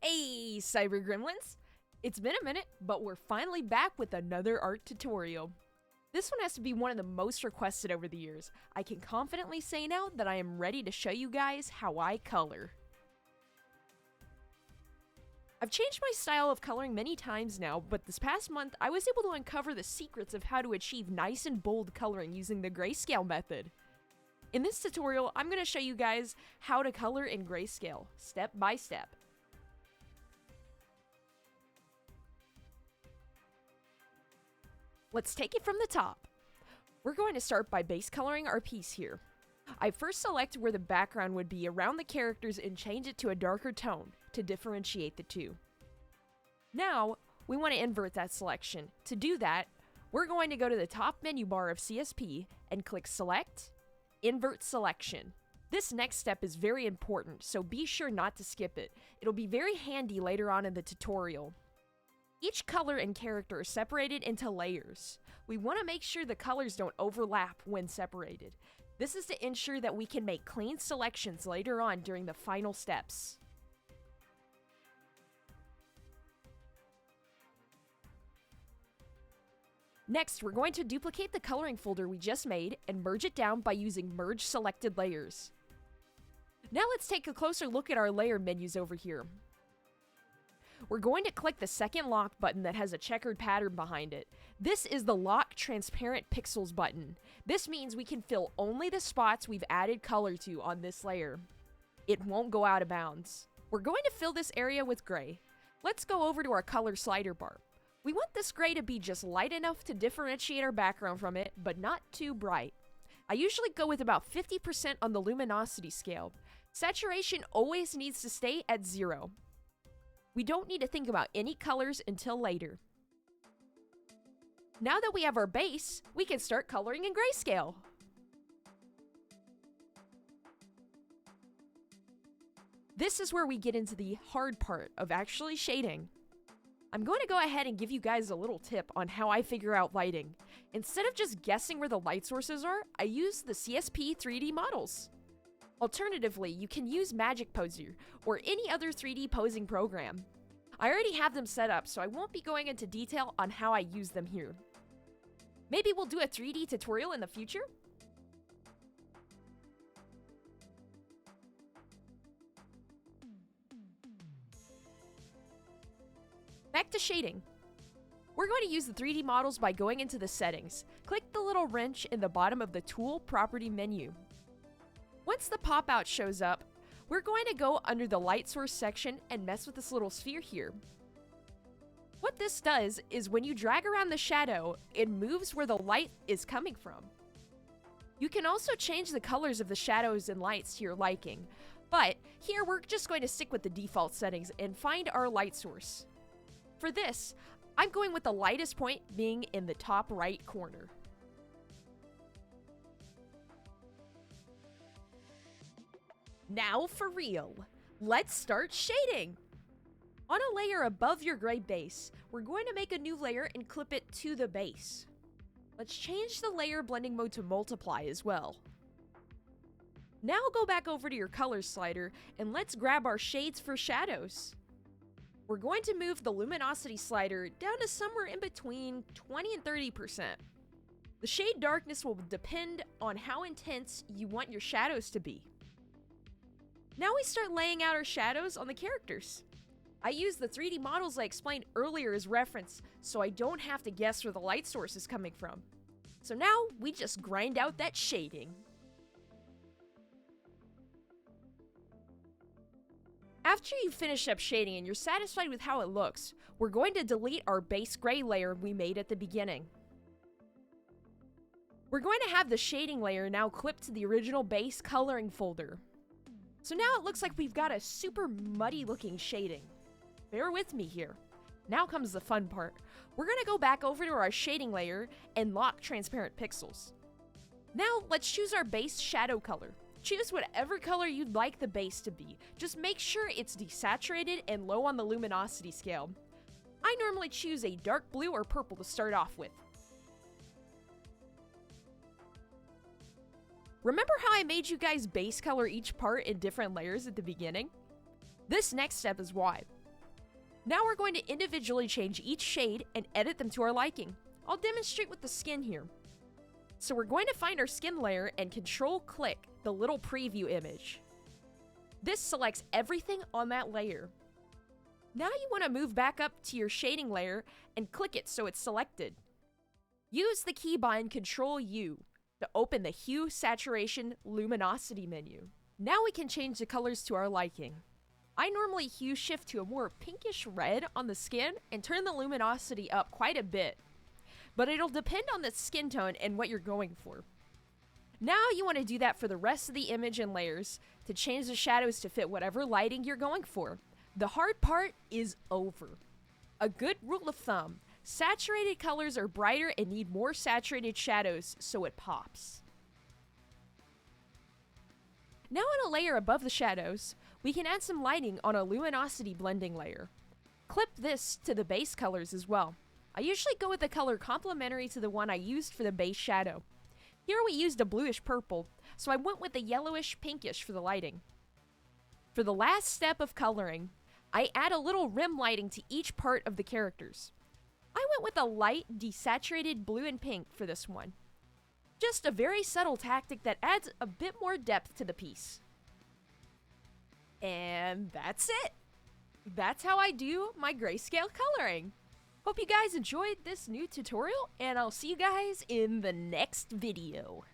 Hey, Cyber Gremlins! It's been a minute, but we're finally back with another art tutorial. This one has to be one of the most requested over the years. I can confidently say now that I am ready to show you guys how I color. I've changed my style of coloring many times now, but this past month I was able to uncover the secrets of how to achieve nice and bold coloring using the Grayscale method. In this tutorial, I'm going to show you guys how to color in Grayscale, step by step. Let's take it from the top. We're going to start by base coloring our piece here. I first select where the background would be around the characters and change it to a darker tone to differentiate the two. Now, we want to invert that selection. To do that, we're going to go to the top menu bar of CSP and click Select, Invert Selection. This next step is very important, so be sure not to skip it. It'll be very handy later on in the tutorial. Each color and character is separated into layers. We want to make sure the colors don't overlap when separated. This is to ensure that we can make clean selections later on during the final steps. Next, we're going to duplicate the coloring folder we just made and merge it down by using Merge Selected Layers. Now let's take a closer look at our layer menus over here. We're going to click the second lock button that has a checkered pattern behind it. This is the Lock Transparent Pixels button. This means we can fill only the spots we've added color to on this layer. It won't go out of bounds. We're going to fill this area with gray. Let's go over to our color slider bar. We want this gray to be just light enough to differentiate our background from it, but not too bright. I usually go with about 50% on the luminosity scale. Saturation always needs to stay at 0. We don't need to think about any colors until later. Now that we have our base, we can start coloring in Grayscale. This is where we get into the hard part of actually shading. I'm going to go ahead and give you guys a little tip on how I figure out lighting. Instead of just guessing where the light sources are, I use the CSP 3D models. Alternatively, you can use Magic Poser or any other 3D posing program. I already have them set up, so I won't be going into detail on how I use them here. Maybe we'll do a 3D tutorial in the future? Back to shading. We're going to use the 3D models by going into the settings. Click the little wrench in the bottom of the Tool Property menu. Once the pop-out shows up, we're going to go under the light source section and mess with this little sphere here. What this does is when you drag around the shadow, it moves where the light is coming from. You can also change the colors of the shadows and lights to your liking, but here we're just going to stick with the default settings and find our light source. For this, I'm going with the lightest point being in the top right corner. Now for real, let's start shading! On a layer above your gray base, we're going to make a new layer and clip it to the base. Let's change the layer blending mode to multiply as well. Now go back over to your color slider and let's grab our shades for shadows. We're going to move the luminosity slider down to somewhere in between 20 and 30%. The shade darkness will depend on how intense you want your shadows to be. Now we start laying out our shadows on the characters. I use the 3D models I explained earlier as reference, so I don't have to guess where the light source is coming from. So now we just grind out that shading. After you finish up shading and you're satisfied with how it looks, we're going to delete our base gray layer we made at the beginning. We're going to have the shading layer now clipped to the original base coloring folder. So now it looks like we've got a super muddy looking shading. Bear with me here. Now comes the fun part. We're going to go back over to our shading layer and lock transparent pixels. Now let's choose our base shadow color. Choose whatever color you'd like the base to be. Just make sure it's desaturated and low on the luminosity scale. I normally choose a dark blue or purple to start off with. Remember how I made you guys base color each part in different layers at the beginning? This next step is why. Now we're going to individually change each shade and edit them to our liking. I'll demonstrate with the skin here. So we're going to find our skin layer and control-click the little preview image. This selects everything on that layer. Now you want to move back up to your shading layer and click it so it's selected. Use the keybind Ctrl-U to open the Hue, Saturation, Luminosity menu. Now we can change the colors to our liking. I normally hue shift to a more pinkish red on the skin and turn the luminosity up quite a bit, but it'll depend on the skin tone and what you're going for. Now you want to do that for the rest of the image and layers to change the shadows to fit whatever lighting you're going for. The hard part is over. A good rule of thumb: saturated colors are brighter and need more saturated shadows so it pops. Now on a layer above the shadows, we can add some lighting on a luminosity blending layer. Clip this to the base colors as well. I usually go with a color complementary to the one I used for the base shadow. Here we used a bluish purple, so I went with a yellowish pinkish for the lighting. For the last step of coloring, I add a little rim lighting to each part of the characters. I went with a light, desaturated blue and pink for this one. Just a very subtle tactic that adds a bit more depth to the piece. And that's it! That's how I do my grayscale coloring. Hope you guys enjoyed this new tutorial, and I'll see you guys in the next video.